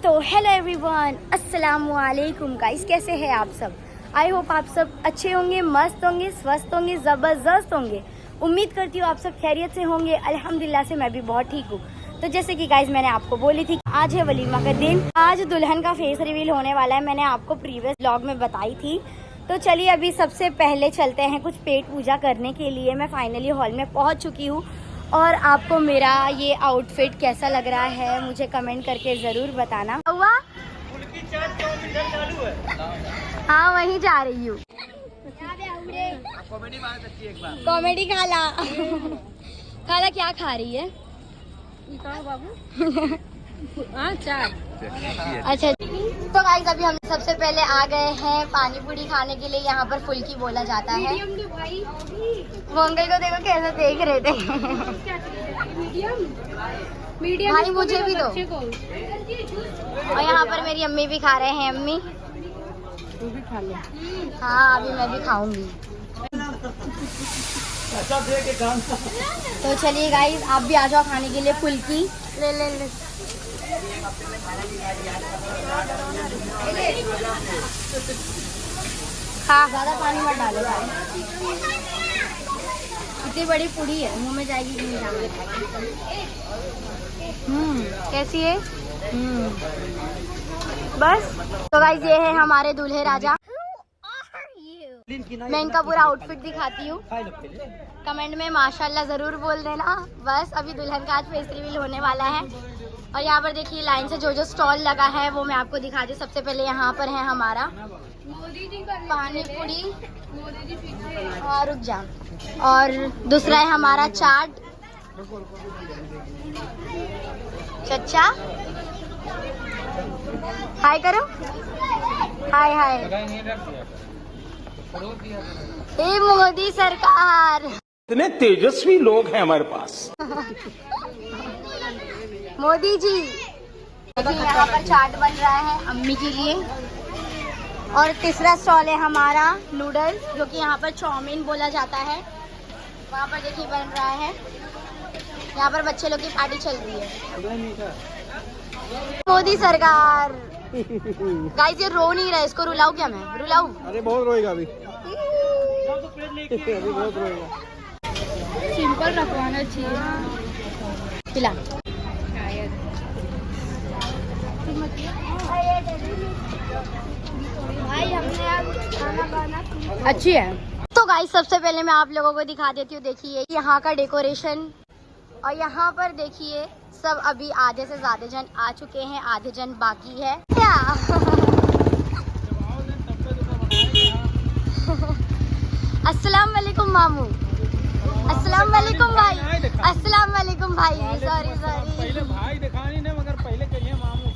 तो hello everyone, अस्सलाम वालेकुम गाइस, कैसे हैं आप सब। आई होप आप सब अच्छे होंगे, मस्त होंगे, स्वस्थ होंगे, ज़बरदस्त होंगे। उम्मीद करती हूँ आप सब खैरियत से होंगे। अल्हम्दुलिल्लाह से मैं भी बहुत ठीक हूँ। तो जैसे कि गाइस मैंने आपको बोली थी, आज है वलीमा का दिन। आज दुल्हन का फेस रिवील होने वाला है। मैंने आपको प्रीवियस व्लॉग में बताई थी। तो चलिए अभी सबसे पहले चलते हैं कुछ पेट पूजा करने के लिए। मैं फाइनली हॉल में पहुँच चुकी हूँ और आपको मेरा ये आउटफिट कैसा लग रहा है मुझे कमेंट करके ज़रूर बताना। हुआ हाँ वहीं जा रही हूँ। कॉमेडी खाला खाला क्या खा रही है बाबू? अच्छा तो गाइस अभी हम सबसे पहले आ गए हैं पानी पूरी खाने के लिए। यहाँ पर फुल्की बोला जाता है। वो अंकल को देखो कैसे देख रहे थे। मीडियम भाई मुझे भी दो। और यहाँ पर मेरी अम्मी भी खा रहे हैं। अम्मी तू भी खा ले। हाँ अभी मैं भी खाऊंगी। तो चलिए गाइस आप भी आ जाओ खाने के लिए। फुल्की ले ले ले। हाँ ज्यादा पानी मत डालो। इतनी बड़ी पूरी है, मुंह में जाएगी कि नहीं जाएगी। कैसी है? बस तो गाइस ये है हमारे दूल्हे राजा। मैं इनका पूरा आउटफिट दिखाती हूँ। कमेंट में माशाल्लाह जरूर बोल देना। बस अभी दुल्हन का आज फेस रिवील होने वाला है। और यहाँ पर देखिए लाइन से जो जो स्टॉल लगा है वो मैं आपको दिखाती हूँ। सबसे पहले यहाँ पर है हमारा पानी पूरी और रुक जा, और दूसरा है हमारा चाट। चच्चा हाय करो। हाय हाय। ए मोदी सरकार, इतने तेजस्वी लोग हैं हमारे पास। मोदी जी। यहाँ पर चाट बन रहा है अम्मी के लिए। और तीसरा स्टॉल है हमारा नूडल्स, जो कि यहाँ पर चाउमीन बोला जाता है। वहाँ पर देखिए बन रहा है। यहाँ पर बच्चे लोग की पार्टी चल रही है। मोदी सरकार। गाइस ये रो नहीं रहा है, इसको रुलाऊं क्या मैं? रुलाऊं? अरे बहुत रोएगा अभी। अभी बहुत रोएगा। सिंपल रखवाना चाहिए। पिला अच्छी है। तो गाइस सबसे पहले मैं आप लोगों को दिखा देती हूँ। देखिए यहाँ का डेकोरेशन। और यहाँ पर देखिए सब अभी आधे से ज्यादा जन आ चुके हैं, आधे जन बाकी है क्या? अस्सलाम वालेकुम मामू। अस्सलाम वालेकुम भाई। अस्सलाम वालेकुम भाई। सॉरी पहले भाई दिखानी नहीं मगर पहले कहिए मामू।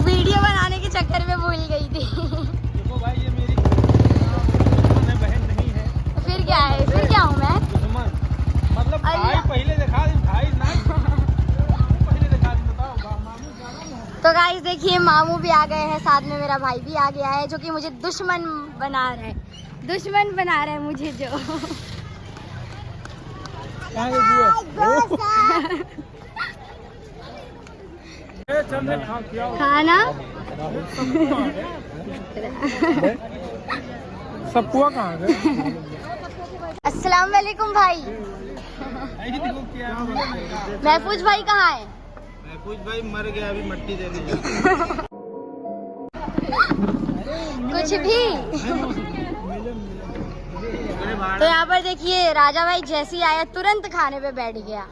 वीडियो बनाने के चक्कर में भूल गई थी। देखो भाई ये मेरी बहन नहीं है। फिर क्या है? फिर क्या हूँ मैं? दुश्मन। मतलब भाई पहले दिखा दी, भाई ना पहले दिखा दी। बताओ मामू। तो गाइस देखिए मामू भी आ गए हैं, साथ में मेरा भाई भी आ गया है, जो कि मुझे दुश्मन बना रहा है। दुश्मन बना रहा है मुझे जो। खाना सब पुआ कहाँ गए? अस्सलाम वालेकुम भाई। महफूज भाई कहाँ है? महफूज भाई मर गया, अभी मट्टी दे दी। कुछ भी। तो यहाँ पर देखिए राजा भाई जैसे ही आया तुरंत खाने पे बैठ गया।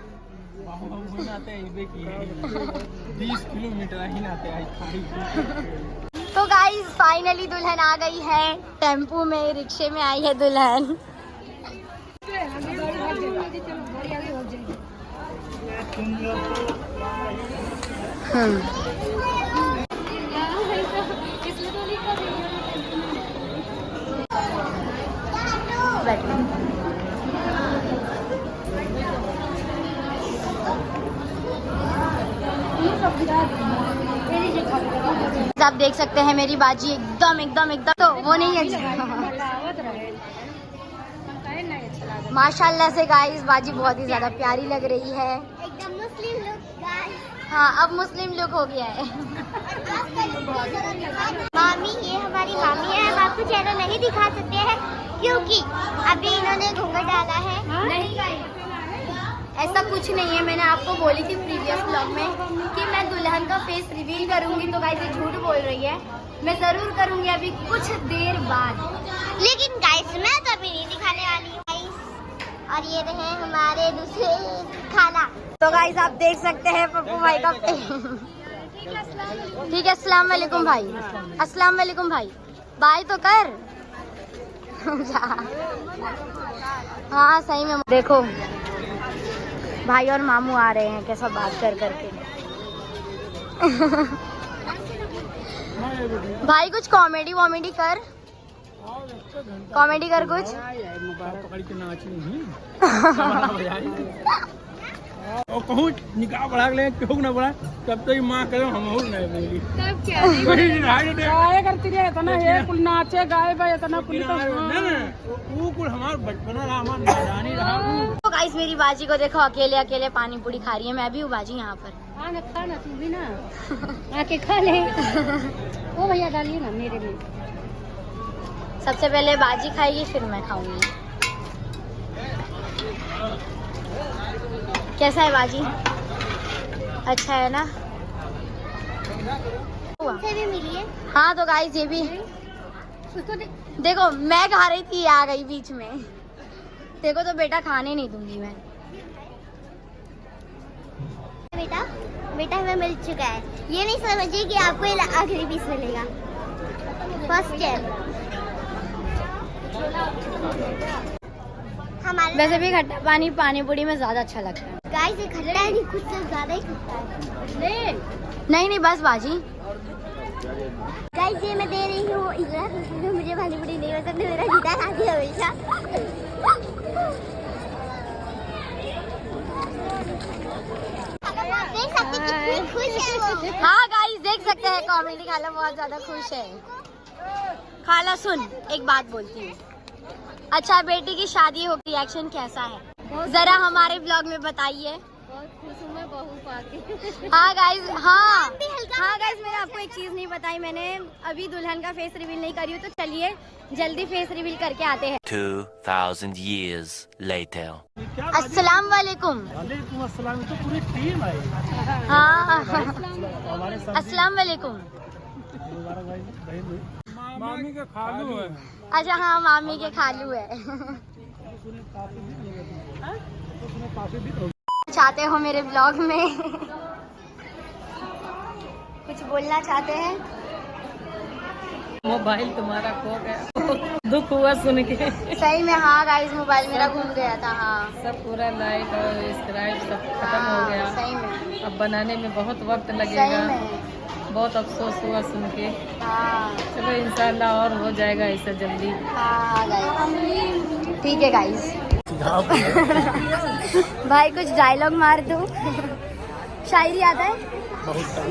20 किलोमीटर ही नाते आई। तो गाइस फाइनली दुल्हन आ गई है। टेम्पू में, रिक्शे में आई है दुल्हन। आप देख सकते हैं मेरी बाजी एकदम तो वो नहीं है। माशाल्लाह से गाइस बाजी बहुत ही ज्यादा प्यारी लग रही है। एकदम मुस्लिम लुक गाइस। हाँ अब मुस्लिम लुक हो गया है। मामी, ये हमारी मामी है। हम आपको चेहरा नहीं दिखा सकते हैं क्योंकि अभी इन्होंने घूंघट डाला है। नहीं ऐसा कुछ नहीं है, मैंने आपको बोली थी प्रीवियस ब्लॉग में कि मैं दुल्हन का फेस रिवील करूंगी, तो गाइस ये झूठ बोल रही है। मैं जरूर करूंगी अभी कुछ देर बाद, लेकिन गाइस मैं तो अभी नहीं दिखाने वाली हूँ गाइस। और ये रहे हमारे दूसरे खाला। तो गाइस आप देख सकते हैं पप्पू भाई का ठीक है। अस्सलाम वालेकुम भाई, अस्सलाम वालेकुम भाई, बाय तो कर। हाँ सही में देखो भाई और मामू आ रहे हैं कैसा बात कर करके। भाई कुछ कॉमेडी वॉमेडी कर, कॉमेडी कर कुछ। और कहूँ निकाह बढ़ा ले क्यों ना बढ़ा, तब तो माँ करो हम नहीं बोली। तब क्या गाय करती रहे इतना ये कुल नाचे गाय भाई इतना कुल तो वो कुल हमारा बचपना रहा, हमारा नादानी रहा। तो गाइस मेरी बाजी को देखो, अकेले अकेले पानी पूरी खा रही है। मैं भी हूँ बाजी यहाँ पर। खाना खाना तू भी ना आके खा ले। ओ भैया डालिए ना मेरे लिए। सबसे पहले बाजी खाएगी फिर मैं खाऊंगी। कैसा है बाजी? अच्छा है ना? से भी मिलिए। हाँ तो गाइस ये भी देखो, मैं खा रही थी, आ गई बीच में। देखो तो बेटा खाने नहीं दूंगी मैं। बेटा बेटा हमें मिल चुका है। ये नहीं समझिए कि आपको ये आखिरी पीस मिलेगा। फर्स्ट टाइम हमारे वैसे भी खट्टा पानी पानी पूरी में ज्यादा अच्छा लगता है। गाइस ये खट्टा है नहीं, कुछ से ज्यादा ही खट्टा है। नहीं बस बाजी। गाइस ये मैं दे रही हूँ इधर, मुझे पानी पूरी नहीं पसंद है, मेरा जीता खाती है हमेशा। देख सकते हैं कितनी खुश है वो। हाँ गाइस देख सकते हैं कॉमेडी खाला बहुत ज्यादा खुश है। खाला सुन एक बात बोलती हूँ, अच्छा बेटी की शादी हो, रिएक्शन कैसा है जरा हमारे ब्लॉग में बताइए। बहुत खुश हूँ मैं बहू पाके। हाँ गाइस, हाँ गाइस मैंने आपको एक चीज नहीं बताई, मैंने अभी दुल्हन का फेस रिवील नहीं करी हूँ, तो चलिए जल्दी फेस रिवील करके आते हैं। 2000 years later. अस्सलाम वालेकुम। वालेकुम अस्सलाम, तो पूरी टीम आई हाँ हमारे साथ। अस्सलाम वालेकुम। मामी का खालू है। अच्छा हाँ मामी के खालू है। चाहते हो मेरे ब्लॉग में कुछ बोलना चाहते हैं? मोबाइल तुम्हारा खो गया, दुख हुआ सुन के। सही में हाँ गाइस मोबाइल मेरा घूम गया था। हाँ सब पूरा लाइक और सब्सक्राइब सब खत्म हो गया। सही में, अब बनाने में बहुत वक्त सही लगेगा, में। बहुत अफसोस हुआ सुन के। हाँ चलो इंशाल्लाह और हो जाएगा ऐसा जल्दी। हाँ गाइस ठीक है गाइस। भाई कुछ डायलॉग मार दो। शायरी आता है?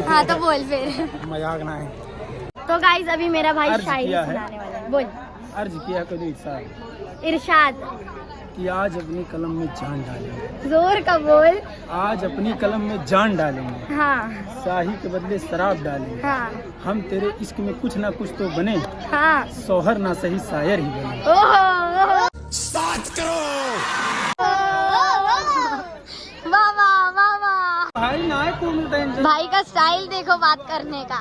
हाँ तो बोल फिर। मजाक ना है। तो गाइस अभी मेरा भाई अर्ज शायरी किया है। सुनाने वाला है। बोल। अर्ज किया कभी इरशाद इरशाद कि आज अपनी कलम में जान डालेंगे, जोर का बोल। आज अपनी कलम में जान डालेंगे, हाँ शाही के बदले शराब डालेंगे, हाँ हम तेरे इश्क में कुछ ना कुछ तो बने, हाँ। सोहर ना सही शायर ही बने। ओहो वाह वाह वाह वाह। भाई ना है को मिलता है भाई का स्टाइल देखो बात करने का।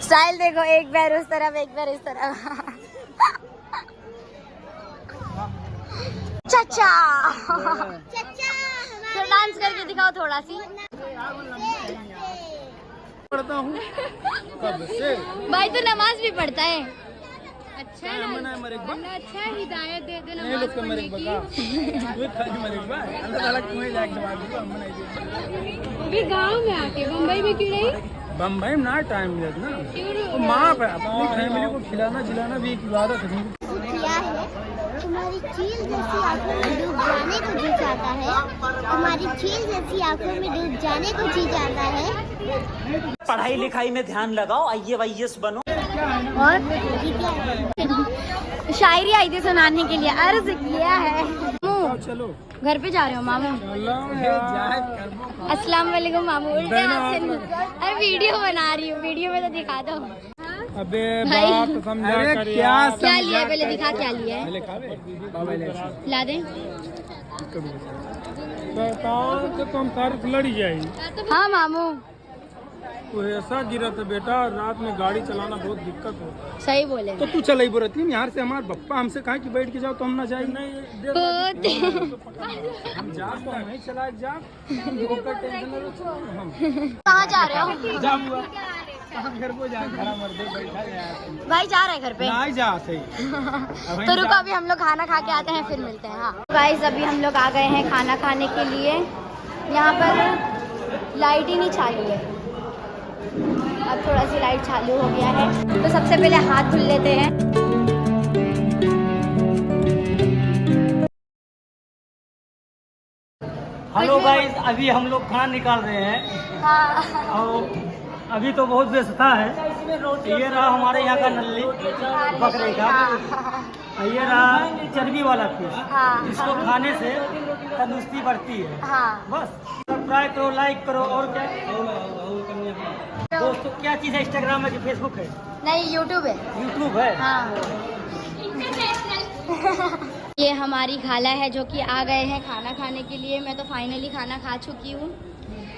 स्टाइल देखो, एक पैर उस तरफ एक पैर इस तरफ। चाचा तो डांस करके दिखाओ थोड़ा सी। पढ़ता हूँ कब से। भाई तो नमाज भी पढ़ता है। अच्छा अच्छा हिदायत दे दे नहीं लोग मरे बका वो खाली मरे बा अल्लाह ताला कोई जाके जवाब दे हम नहीं दे। अभी गांव में आके मुंबई में क्यों रही? बम्बई में ना टाइम मिलत ना, तो माँ पे अपनी फैमिली को खिलाना जिलाना भी एक इबादत है। किया है तुम्हारी चील जैसी आंखों में डूब जाने को जी चाहता है, तुम्हारी चील जैसी आंखों में डूब जाने को जी चाहता है। पढ़ाई लिखाई में ध्यान लगाओ, IAS बनो। और शायरी आई थी सुनाने के लिए, अर्ज किया है। चलो घर पे जा रहे हो मामू? अस्सलाम वालेकुम मामू। उल्टे हाथ से नहीं। अरे वीडियो बना रही हूँ, वीडियो में तो दिखा दो। अबे भाई। बात समझा कर यार। क्या लिया है पहले दिखा, क्या लिया है? ला दे। तो तुम सारी लड़ी जाएगी। हाँ मामू तो ऐसा गिरा था बेटा, रात में गाड़ी चलाना बहुत दिक्कत होता है। सही बोले। तो तू चलाई बोलती है यहाँ से, हमारे पप्पा हमसे कहा कि बैठ के जाओ तो हम ना जाए। नहीं हम जा तो नहीं चलाए जा। कहाँ जा रहे हो? घर को जा, घर मर दे बैठा भाई जा रहे हैं घर पे? नहीं जा सही। तो रुको अभी हम लोग खाना खा के आते हैं, फिर मिलते हैं। हाँ गाइस अभी हम लोग आ गए हैं खाना खाने के लिए। यहाँ पर लाइट ही नहीं चालू है, अब थोड़ा सी लाइट चालू हो गया है। तो सबसे पहले हाथ धुल लेते हैं। हेलो गाइस, अभी हम लोग खाना निकाल रहे हैं। हाँ। और अभी तो बहुत व्यस्तता है। ये रहा हमारे यहाँ का नल्ली बकरे का, और ये रहा चर्बी वाला पीस। हाँ। इसको खाने से तंदुरुस्ती बढ़ती है। हाँ। बस सब्सक्राइब करो, लाइक करो। और क्या दोस्तों, क्या चीज़ है? इंस्टाग्राम है कि फेसबुक है? नहीं यूट्यूब है। यूट्यूब है। हाँ। ये हमारी खाला है जो कि आ गए हैं खाना खाने के लिए। मैं तो फाइनली खाना खा चुकी हूँ।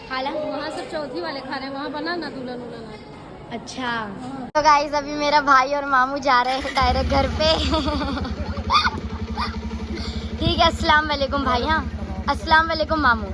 खाला वहाँ सब चौथी वाले खाने वहाँ बना ना दुल्हन उल्हन। अच्छा। तो गाइस अभी मेरा भाई और मामू जा रहे हैं डायरेक्ट घर पे। ठीक है, अस्सलाम वालेकुम भाई। हाँ अस्सलाम वालेकुम मामू।